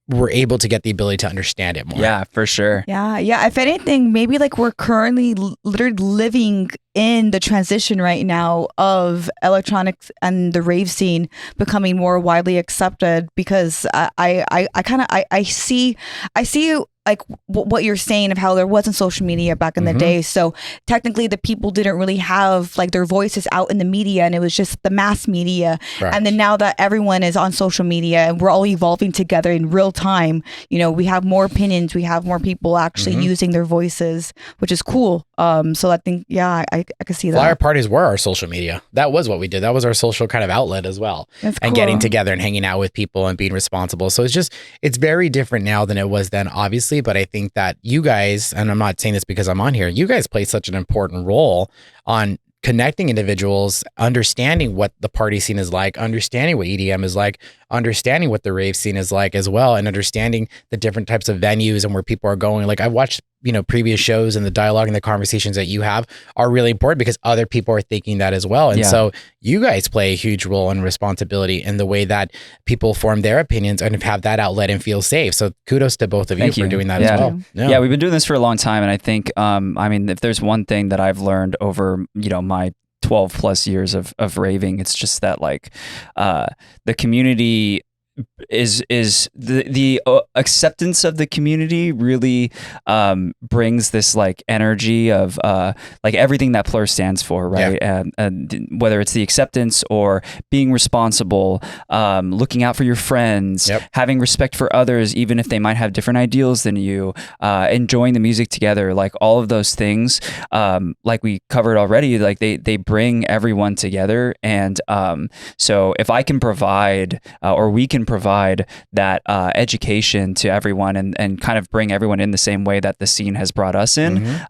were able to get the ability to understand it more. Yeah, for sure. Yeah. If anything, maybe we're currently literally living in the transition right now of electronics and the rave scene becoming more widely accepted, because I see like what you're saying of how there wasn't social media back in the day. So technically the people didn't really have like their voices out in the media, and it was just the mass media. Correct. And then now that everyone is on social media and we're all evolving together in real time, you know, we have more opinions, we have more people actually using their voices, which is cool. So I think, yeah, I could see that. Flyer parties were our social media. That was what we did. That was our social kind of outlet as well. That's and cool. getting together and hanging out with people and being responsible. So it's very different now than it was then, obviously. But I think that you guys, and I'm not saying this because I'm on here, you guys play such an important role on connecting individuals, understanding what the party scene is like, understanding what EDM is like, understanding what the rave scene is like as well, and understanding the different types of venues and where people are going. Like I've watched, you know, previous shows, and the dialogue and the conversations that you have are really important because other people are thinking that as well. And so you guys play a huge role and responsibility in the way that people form their opinions and have that outlet and feel safe. So kudos to both of you for doing that as well. Yeah, we've been doing this for a long time. And I think, I mean, if there's one thing that I've learned over, you know, my 12 plus years of raving, it's just that like the community is the acceptance of the community really brings this like energy of like everything that PLUR stands for, right? And whether it's the acceptance or being responsible, looking out for your friends, having respect for others, even if they might have different ideals than you, enjoying the music together, like all of those things, like we covered already, like they bring everyone together. And so if I can provide or we can provide that education to everyone and kind of bring everyone in the same way that the scene has brought us in,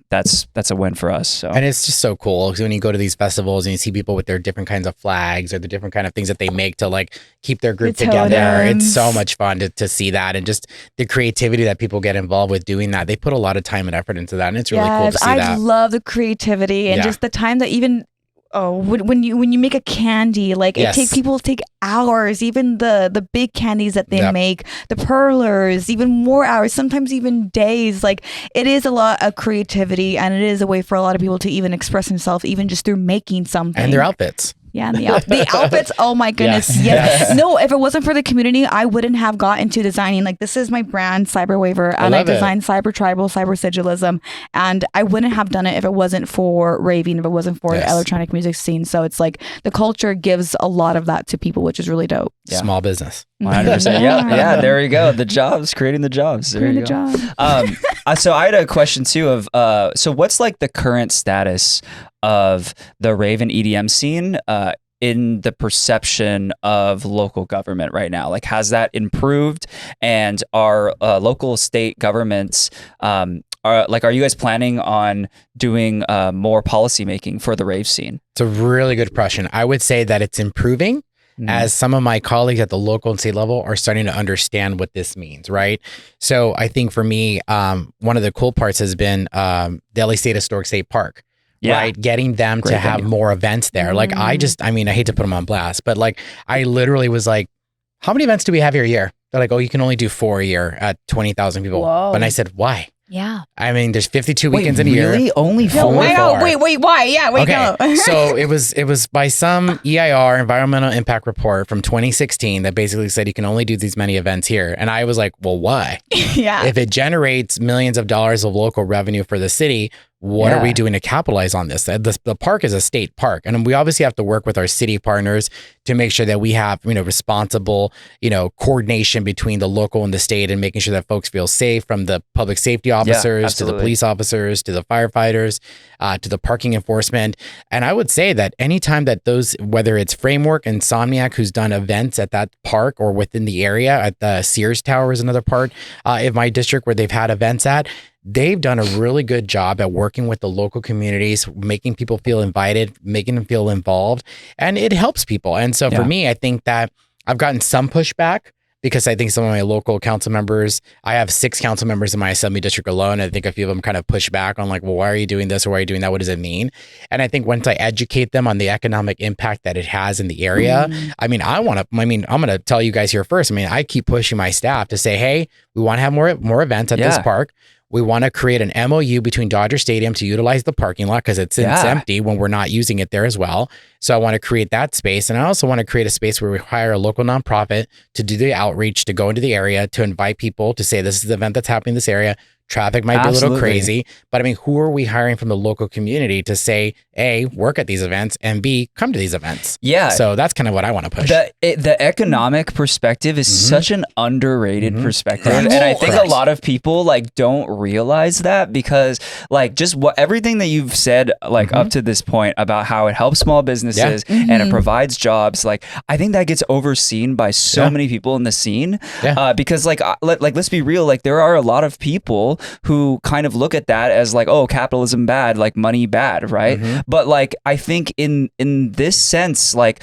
that's a win for us. So. And it's just so cool because when you go to these festivals and you see people with their different kinds of flags or the different kind of things that they make to like keep their group together, it's so much fun to see that, and just the creativity that people get involved with doing that. They put a lot of time and effort into that, and it's really cool to see that. I love the creativity and just the time that even when you make a candy, like people take hours, even the big candies that they make, the PLURs, even more hours, sometimes even days. Like it is a lot of creativity, and it is a way for a lot of people to even express themselves, even just through making something. And their outfits. Yeah, and the outfits. Oh my goodness. Yes. No, if it wasn't for the community, I wouldn't have got into designing. Like this is my brand, Cyber Waver, and I designed Cyber Tribal, Cyber Sigilism, and I wouldn't have done it if it wasn't for raving, if it wasn't for the electronic music scene. So it's like the culture gives a lot of that to people, which is really dope. Small business. 100%. Yeah. There you go. The jobs, creating the jobs. There you go. So I had a question too of so what's like the current status of the rave and EDM scene in the perception of local government right now? Like, has that improved? And are local state governments are you guys planning on doing more policy making for the rave scene? It's a really good question. I would say that it's improving. As some of my colleagues at the local and state level are starting to understand what this means, right? So I think for me, one of the cool parts has been the LA State Historic State Park, right? Getting them to have more events there. Like I hate to put them on blast, but like I literally was like, how many events do we have here a year? They're like, oh, you can only do 4 a year at 20,000 people. Whoa. And I said, why? Yeah. I mean, there's 52 weekends in a year. Really? Only 4? Wait, why? Yeah, wait, okay. no. So it was by some EIR, Environmental Impact Report from 2016 that basically said you can only do these many events here. And I was like, well, why? If it generates millions of dollars of local revenue for the city, what are we doing to capitalize on this? The park is a state park, and we obviously have to work with our city partners to make sure that we have, responsible, coordination between the local and the state, and making sure that folks feel safe, from the public safety officers to the police officers to the firefighters to the parking enforcement. And I would say that anytime that those, whether it's Framework, Insomniac, who's done events at that park or within the area, at the Sears Tower is another part in my district where they've had events at. They've done a really good job at working with the local communities, making people feel invited, making them feel involved, and it helps people. And so for me, I think that I've gotten some pushback because I think some of my local council members, I have 6 council members in my assembly district alone. I think a few of them kind of push back on like, well, why are you doing this or why are you doing that? What does it mean? And I think once I educate them on the economic impact that it has in the area, I'm going to tell you guys here first. I keep pushing my staff to say, hey, we want to have more events at this park. We want to create an MOU between Dodger Stadium to utilize the parking lot because it's empty when we're not using it there as well. So I want to create that space. And I also want to create a space where we hire a local nonprofit to do the outreach, to go into the area, to invite people to say, this is the event that's happening in this area. Traffic might be a little crazy, but I mean, who are we hiring from the local community to say, A, work at these events, and B, come to these events? Yeah. So that's kind of what I want to push. The economic perspective is such an underrated perspective. Correct. And I think Correct. a lot of people like don't realize that because like just everything that you've said like up to this point about how it helps small businesses and it provides jobs, like I think that gets overseen by so many people in the scene. Because like let's be real, like there are a lot of people who kind of look at that as like, oh, capitalism bad, like money bad, right? But like I think in this sense, like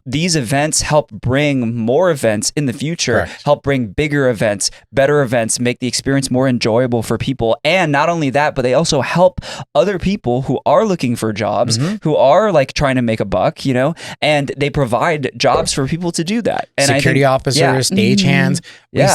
these events help bring more events in the future, help bring bigger events, better events, make the experience more enjoyable for people. And not only that, but they also help other people who are looking for jobs, who are like trying to make a buck, you know, and they provide jobs for people to do that. And security officers, stagehands.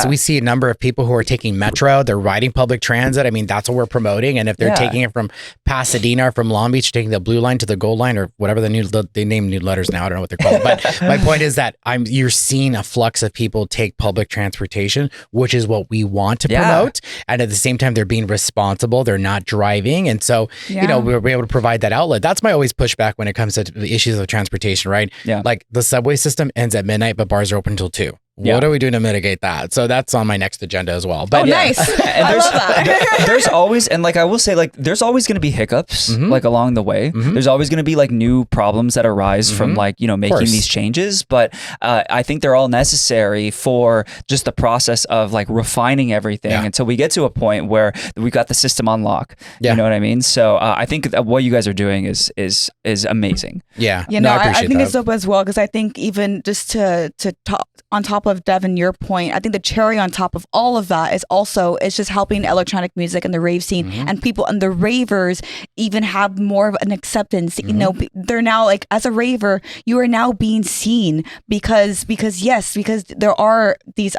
We see a number of people who are taking Metro, they're riding public transit. I mean, that's what we're promoting. And if they're taking it from Pasadena or from Long Beach, taking the blue line to the gold line or whatever they name new letters now. I don't know what they're called. But my point is that you're seeing a flux of people take public transportation, which is what we want to promote. And at the same time, they're being responsible. They're not driving. And so, you know, we're able to provide that outlet. That's my always pushback when it comes to the issues of transportation, right? Like the subway system ends at midnight, but bars are open until 2. What are we doing to mitigate that? So that's on my next agenda as well. But nice. And I love that. There's always, and like I will say, like there's always going to be hiccups like along the way. There's always going to be like new problems that arise from like, you know, making these changes. But I think they're all necessary for just the process of like refining everything until we get to a point where we got the system on lock. You know what I mean? So I think that what you guys are doing is amazing. Yeah. You know, I think it's dope as well because I think even just to talk on top of Devin, your point, I think the cherry on top of all of that is also it's just helping electronic music and the rave scene and people and the ravers even have more of an acceptance. You know, they're now like as a raver, you are now being seen because there are these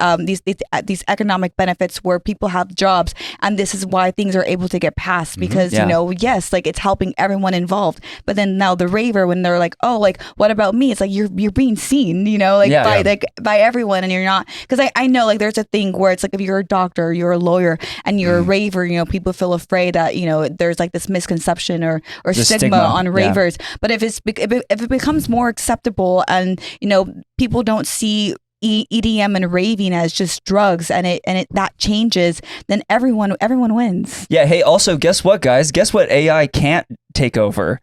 economic benefits where people have jobs and this is why things are able to get passed because you know, yes, like it's helping everyone involved. But then now the raver when they're like, oh, like what about me? It's like you're being seen, you know, like by everyone. And you're not, because I know like there's a thing where it's like if you're a doctor, you're a lawyer, and you're a raver, you know, people feel afraid that, you know, there's like this misconception or stigma on ravers. But if it becomes more acceptable and, you know, people don't see EDM and raving as just drugs and it that changes, then everyone wins. Yeah. Hey, also, guess what, guys? Guess what AI can't take over?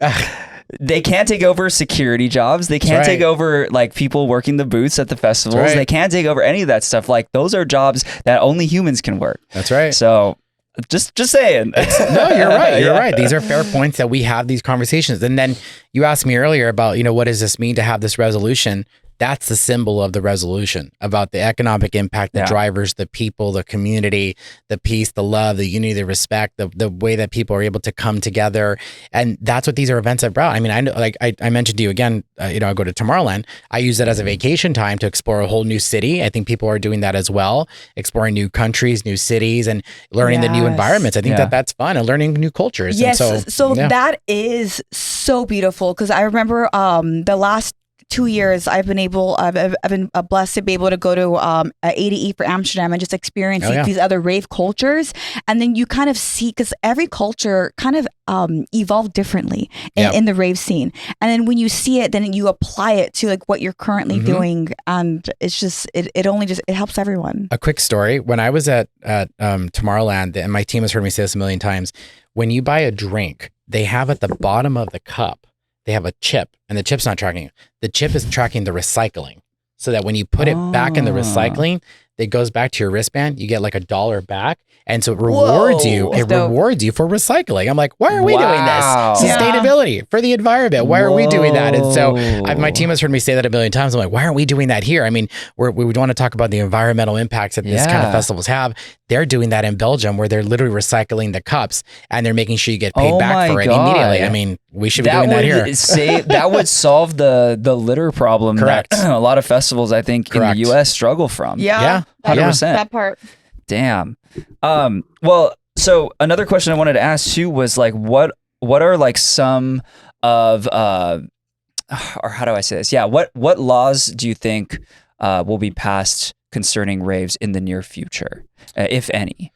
They can't take over security jobs. They can't take over like people working the booths at the festivals. They can't take over any of that stuff. Like those are jobs that only humans can work. That's right. So just saying. No, you're right. You're right. These are fair points that we have these conversations. And then you asked me earlier about, you know, what does this mean to have this resolution? That's the symbol of the resolution about the economic impact, the drivers, the people, the community, the peace, the love, the unity, the respect, the way that people are able to come together. And that's what these are events have brought. I mean, I know, like I mentioned to you again, you know, I go to Tomorrowland. I use that as a vacation time to explore a whole new city. I think people are doing that as well, exploring new countries, new cities, and learning the new environments. I think that's fun and learning new cultures. Yes. And so that is so beautiful because I remember the last 2 years I've been blessed to be able to go to ADE for Amsterdam and just experience these other rave cultures. And then you kind of see, because every culture kind of evolved differently in the rave scene. And then when you see it, then you apply it to like what you're currently doing. And it's just, it helps everyone. A quick story. When I was at Tomorrowland, and my team has heard me say this a million times, when you buy a drink, they have at the bottom of the cup, they have a chip, and the chip's not tracking you. The chip is tracking the recycling, so that when you put it back in the recycling, it goes back to your wristband. You get like $1 back. And so it rewards you. It rewards you for recycling. I'm like, why are we doing this? Sustainability for the environment. Why are we doing that? And so my team has heard me say that a million times. I'm like, why aren't we doing that here? I mean, we would want to talk about the environmental impacts that this kind of festivals have. They're doing that in Belgium, where they're literally recycling the cups and they're making sure you get paid back for it immediately. I mean, we should be doing that here. That would solve the litter problem that a lot of festivals, I think, in the U.S. struggle from. Yeah. 100%. That part. Damn. Well, So another question I wanted to ask too was like, what are like some of, or how do I say this? Yeah. What laws do you think will be passed concerning raves in the near future, if any?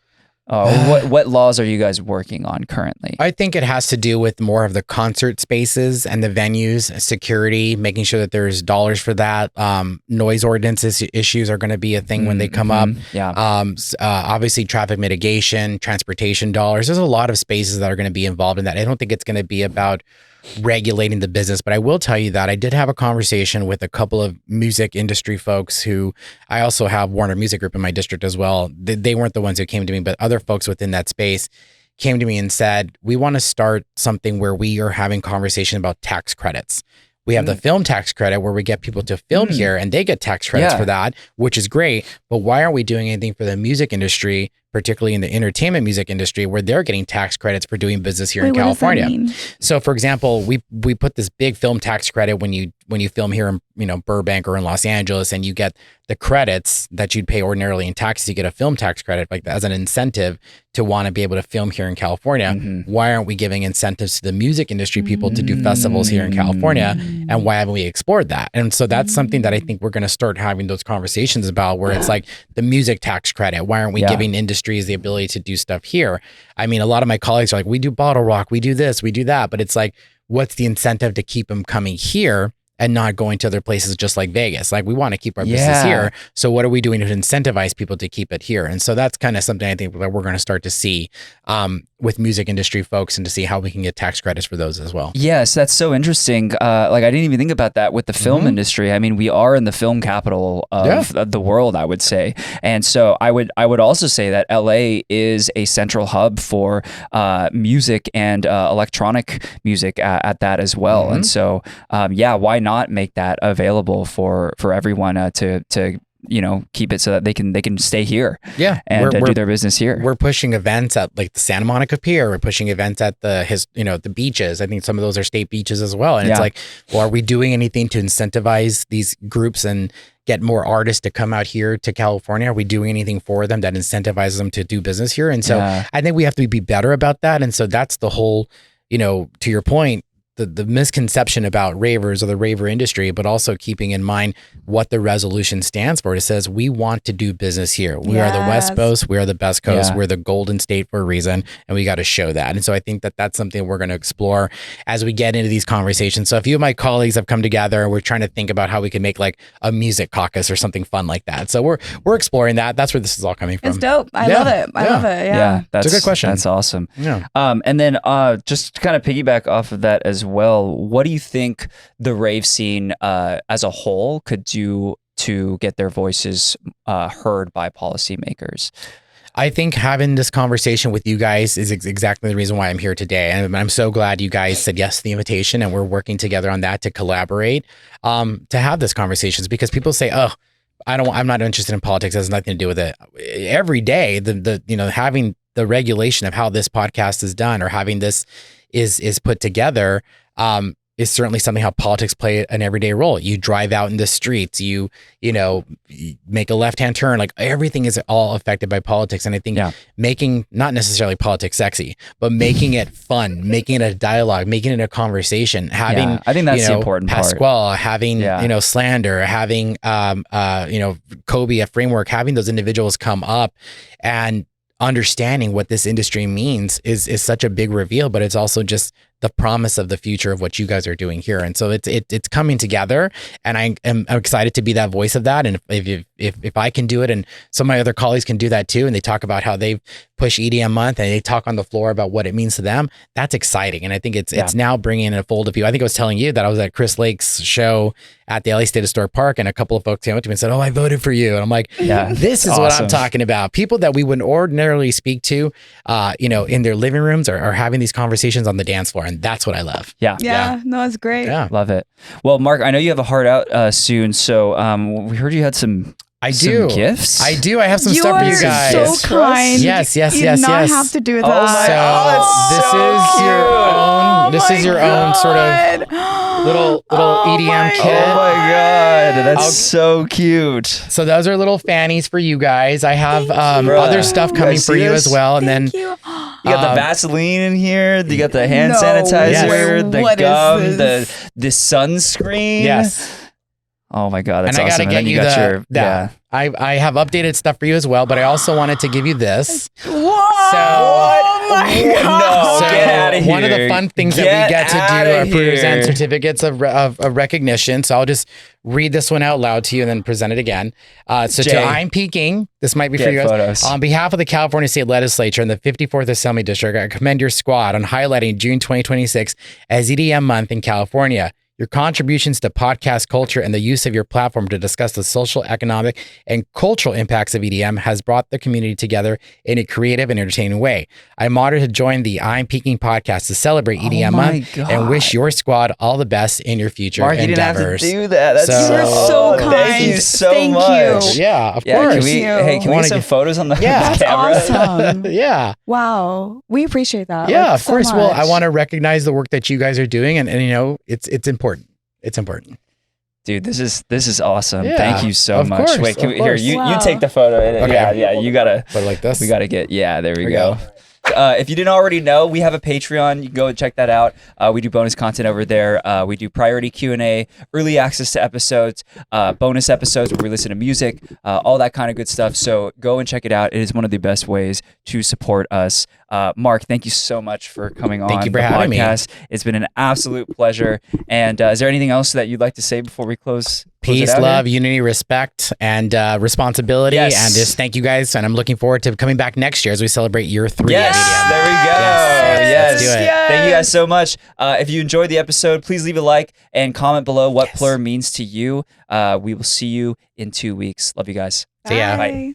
What laws are you guys working on currently? I think it has to do with more of the concert spaces and the venues, security, making sure that there's dollars for that. Noise ordinances issues are going to be a thing when they come up. Yeah. Obviously, traffic mitigation, transportation dollars. There's a lot of spaces that are going to be involved in that. I don't think it's going to be about regulating the business, but I will tell you that I did have a conversation with a couple of music industry folks who I also have Warner Music Group in my district as well. They weren't the ones who came to me, but other folks within that space came to me and said, we want to start something where we are having conversation about tax credits. We have the film tax credit where we get people to film here and they get tax credits for that, which is great. But why aren't we doing anything for the music industry, particularly in the entertainment music industry, where they're getting tax credits for doing business here in California? So, for example, we put this big film tax credit when you film here in Burbank or in Los Angeles, and you get the credits that you'd pay ordinarily in taxes. You get a film tax credit like that as an incentive to want to be able to film here in California. Why aren't we giving incentives to the music industry people to do festivals here in California? And why haven't we explored that? And so that's something that I think we're going to start having those conversations about, where it's like the music tax credit. Why aren't we giving industries the ability to do stuff here? I mean, a lot of my colleagues are like, we do bottle rock, we do this, we do that. But it's like, what's the incentive to keep them coming here and not going to other places just like Vegas? Like, we want to keep our business here. So what are we doing to incentivize people to keep it here? And so that's kind of something I think that we're going to start to see with music industry folks, and to see how we can get tax credits for those as well. Yes, that's so interesting. Like, I didn't even think about that with the film industry. I mean, we are in the film capital of the world, I would say. And so I would also say that LA is a central hub for music and electronic music at that as well. And so, why not make that available for everyone to keep it so that they can stay here and do their business here. We're pushing events at like the Santa Monica Pier. We're pushing events at the beaches. I think some of those are state beaches as well. And it's like, well, are we doing anything to incentivize these groups and get more artists to come out here to California? Are we doing anything for them that incentivizes them to do business here? And so I think we have to be better about that. And so that's the whole, to your point, the misconception about ravers or the raver industry, but also keeping in mind what the resolution stands for. It says, we want to do business here. We are the West Coast. We are the best coast. We're the golden state for a reason. And we got to show that. And so I think that that's something we're going to explore as we get into these conversations. So a few of my colleagues have come together and we're trying to think about how we can make like a music caucus or something fun like that. So we're exploring that. That's where this is all coming from. It's dope. I love it. I love it. Yeah. That's a good question. That's awesome. Yeah. And then just to kind of piggyback off of that as well, what do you think the rave scene as a whole could do to get their voices heard by policymakers? I think having this conversation with you guys is exactly the reason why I'm here today. And I'm so glad you guys said yes to the invitation, and we're working together on that to collaborate, to have this conversations, because people say, oh, I'm not interested in politics. It has nothing to do with it. Every day, having the regulation of how this podcast is done, or having this is put together, is certainly something how politics play an everyday role. You drive out in the streets, you make a left-hand turn, like everything is all affected by politics. And I think making, not necessarily politics sexy, but making it fun, making it a dialogue, making it a conversation, having, I think that's the important part. Pasquale, having, Slander, having, Kobe, a framework, having those individuals come up and understanding what this industry means is such a big reveal, but it's also just the promise of the future of what you guys are doing here. And so it's coming together, and I'm excited to be that voice of that. And if I can do it, and some of my other colleagues can do that too, and they talk about how they push EDM Month and they talk on the floor about what it means to them, that's exciting. And I think it's now bringing in a fold of people. I think I was telling you that I was at Chris Lake's show at the LA State Historic Park, and a couple of folks came up to me and said, oh, I voted for you. And I'm like, this is awesome. What I'm talking about. People that we wouldn't ordinarily speak to, in their living rooms are having these conversations on the dance floor. And that's what I love. Yeah. No, it's great. Yeah. Love it. Well, Mark, I know you have a heart out soon. So we heard you had some I some do. gifts? I do. I have some You stuff for are you guys. so kind. Yes, yes, you yes, do not yes. have to do that. This is your own sort of little EDM kit. Oh my god, that's I'll- so cute. So those are little fannies for you guys. I have Thank you. other stuff You coming guys for see you this? as well, and then Thank you. You got the Um, Vaseline in here. You got the hand No sanitizer, way. the What is gum, this? the sunscreen. yes. Oh my god, that's And I awesome. gotta get then you got the your yeah. I have updated stuff for you as well, but I also wanted to give you this. Whoa! So- Oh my No, god! So get outta one of the here. fun things that Get we get to outta do are present here. certificates of recognition. So I'll just read this one out loud to you and then present it again. So Jay. to I'm Peaking, this might be for Get you guys. photos. On behalf of the California State Legislature and the 54th Assembly District, I commend your squad on highlighting June 2026 as EDM Month in California. Your contributions to podcast culture and the use of your platform to discuss the social, economic, and cultural impacts of EDM has brought the community together in a creative and entertaining way. I'm honored to join the I'm Peaking podcast to celebrate EDM my Month God. and wish your squad all the best in your future Mark, you didn't have to endeavors. do that. That's So- You're so kind. Thank you so Thank much. you. Yeah, of Yeah, course. can we? Thank you. Hey, can we Wanna get some get- photos on the Yeah. That's camera? awesome. Yeah. Wow, we appreciate that. Yeah, like, of so course. Well, I much. want to recognize the work that you guys are doing, and you know, it's important. It's important. Dude, this is awesome. Yeah, Thank you so of much. course, Wait, of here, course. you Wow. take the photo. Okay. Yeah, you gotta. But like this, We gotta get. Yeah, there we we go. If you didn't already know, we have a Patreon. You can go and check that out. We do bonus content over there. We do priority Q&A, early access to episodes, bonus episodes where we listen to music, all that kind of good stuff. So go and check it out. It is one of the best ways to support us. Mark, thank you so much for coming on Thank you for the having me. podcast. It's been an absolute pleasure. And is there anything else that you'd like to say before we close? Peace, it out love, here? unity, respect, and responsibility. Yes. And just thank you guys. And I'm looking forward to coming back next year as we celebrate year 3 Yes, of EDM. there we go. Yes, let's do it. Thank you guys so much. If you enjoyed the episode, please leave a like and comment below what PLUR means to you. We will see you in 2 weeks. Love you guys. See ya. Bye. Bye.